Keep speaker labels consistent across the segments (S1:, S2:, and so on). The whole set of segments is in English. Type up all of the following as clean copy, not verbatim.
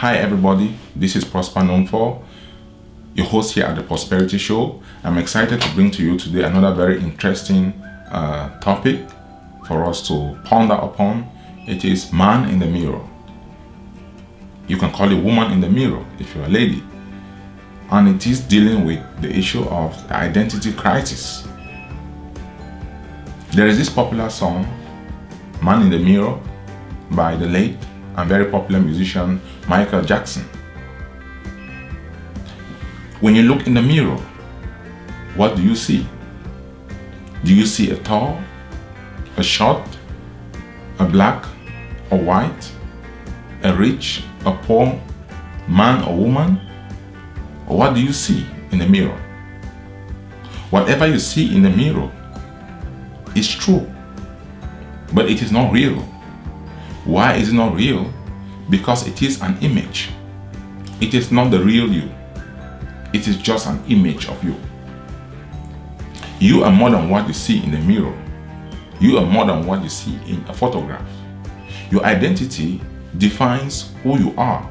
S1: Hi everybody, this is Prosper known for, your host here at the Prosperity Show. I'm excited to bring to you today another very interesting topic for us to ponder upon. It is man in the mirror. You can call it woman in the mirror if you're a lady. And it is dealing with the issue of the identity crisis. There is this popular song, Man in the Mirror, by the late and very popular musician Michael Jackson. When you look in the mirror, what do you see? Do you see a tall, a short, a black, a white, a rich, a poor, man or woman? Or what do you see in the mirror? Whatever you see in the mirror is true, but it is not real. Why is it not real? Because it is an image. It is not the real you. It is just an image of you. You are more than what you see in the mirror. You are more than what you see in a photograph. Your identity defines who you are.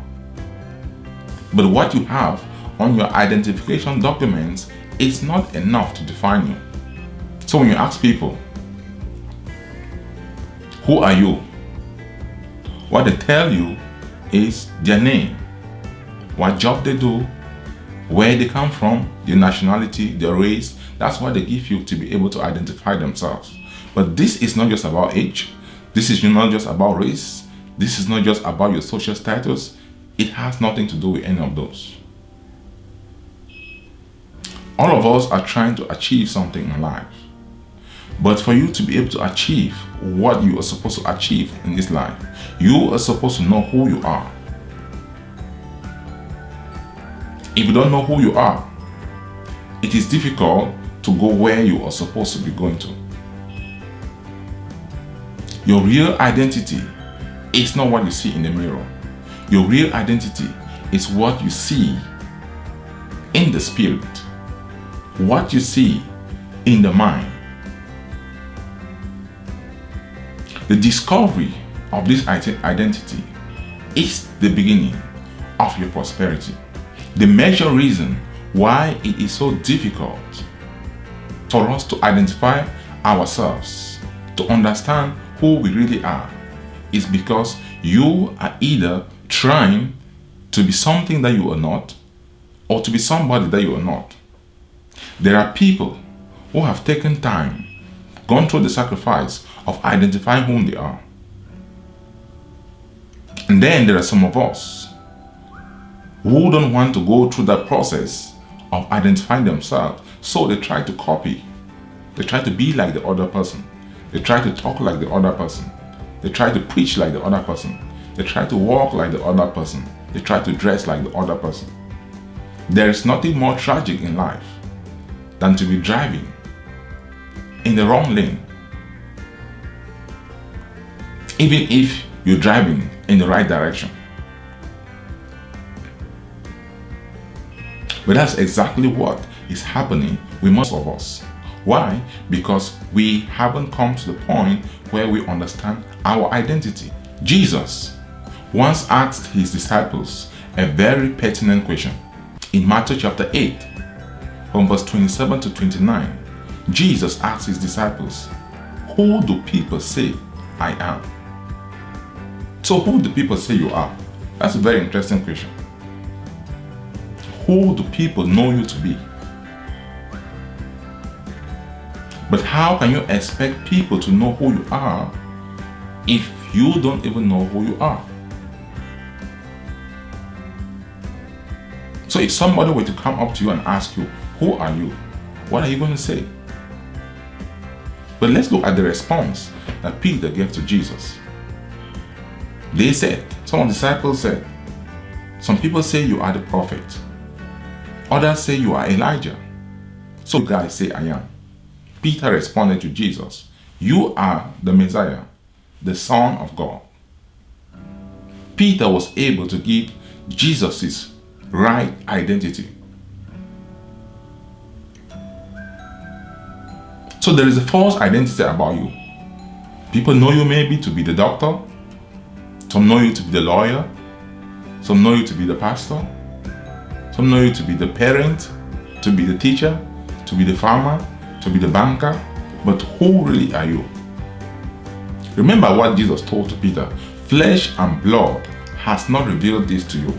S1: But what you have on your identification documents is not enough to define you. So when you ask people, who are you? What they tell you is their name, what job they do, where they come from, their nationality, their race. That's what they give you to be able to identify themselves. But this is not just about age. This is not just about race. This is not just about your social status. It has nothing to do with any of those. All of us are trying to achieve something in life. But for you to be able to achieve what you are supposed to achieve in this life, you are supposed to know who you are. If you don't know who you are, it is difficult to go where you are supposed to be going to. Your real identity is not what you see in the mirror. Your real identity is what you see in the spirit, what you see in the mind. The discovery of this identity is the beginning of your prosperity. The major reason why it is so difficult for us to identify ourselves, to understand who we really are, is because you are either trying to be something that you are not, or to be somebody that you are not. There are people who have taken time, gone through the sacrifice of identifying whom they are. And then there are some of us who don't want to go through that process of identifying themselves, so they try to copy. They try to be like the other person. They try to talk like the other person. They try to preach like the other person. They try to walk like the other person. They try to dress like the other person. There is nothing more tragic in life than to be driving in the wrong lane, even if you're driving in the right direction. But that's exactly what is happening with most of us. Why? Because we haven't come to the point where we understand our identity. Jesus once asked his disciples a very pertinent question. In Matthew chapter 8, from verse 27 to 29, Jesus asked his disciples, "Who do people say I am?" So who do people say you are? That's a very interesting question. Who do people know you to be? But how can you expect people to know who you are if you don't even know who you are? So if somebody were to come up to you and ask you, who are you? What are you going to say? But let's look at the response that Peter gave to Jesus. They said, some of the disciples said, some people say you are the prophet. Others say you are Elijah. So you guys say I am. Peter responded to Jesus, "You are the Messiah, the Son of God." Peter was able to give Jesus' right identity. So there is a false identity about you. People know you maybe to be the doctor, some know you to be the lawyer, Some know you to be the pastor. Some know you to be the parent, to be the teacher, to be the farmer, to be the banker. But who really are you? Remember what Jesus told to Peter. Flesh and blood has not revealed this to you,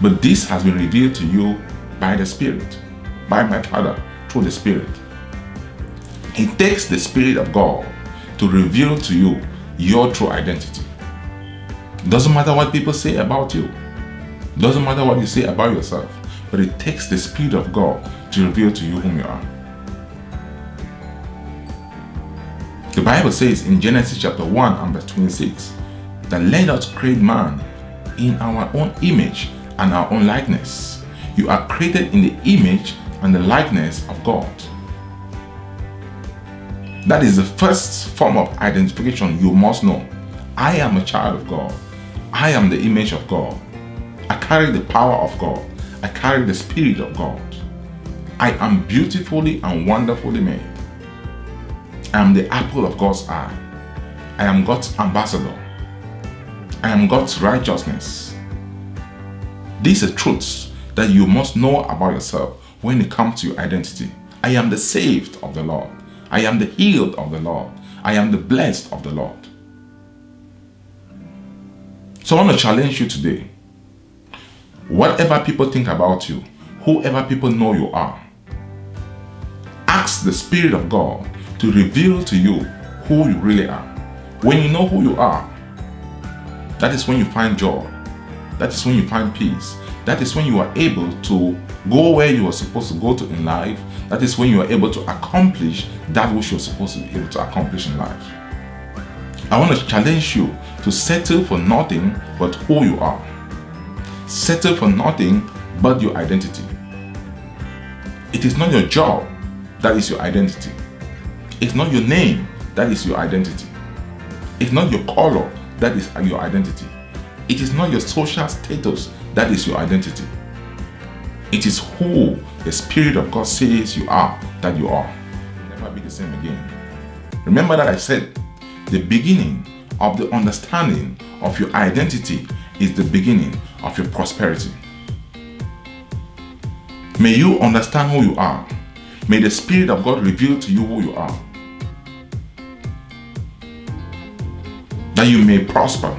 S1: but this has been revealed to you by the Spirit, by my Father, through the Spirit. It takes the Spirit of God to reveal to you your true identity. Doesn't matter what people say about you. Doesn't matter what you say about yourself. But it takes the Spirit of God to reveal to you whom you are. The Bible says in Genesis chapter 1 and verse 26 that let us create man in our own image and our own likeness. You are created in the image and the likeness of God. That is the first form of identification you must know. I am a child of God. I am the image of God. I carry the power of God. I carry the Spirit of God. I am beautifully and wonderfully made. I am the apple of God's eye. I am God's ambassador. I am God's righteousness. These are truths that you must know about yourself when it comes to your identity. I am the saved of the Lord. I am the healed of the Lord. I am the blessed of the Lord. So I want to challenge you today. Whatever people think about you, whoever people know you are, ask the Spirit of God to reveal to you who you really are. When you know who you are, that is when you find joy. That is when you find peace. That is when you are able to go where you are supposed to go to in life. That is when you are able to accomplish that which you're supposed to be able to accomplish in life. I want to challenge you to settle for nothing but who you are. Settle for nothing but your identity. It is not your job that is your identity. It's not your name that is your identity. It's not your color that is your identity. It is not your social status that is your identity. It is who the Spirit of God says you are that you are. You'll never be the same again. Remember that I said the beginning of the understanding of your identity is the beginning of your prosperity. May you understand who you are. May the Spirit of God reveal to you who you are, that you may prosper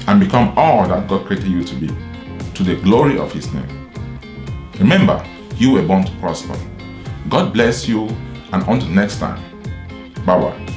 S1: and become all that God created you to be, to the glory of His name. Remember, you were born to prosper. God bless you, and until next time, bye-bye.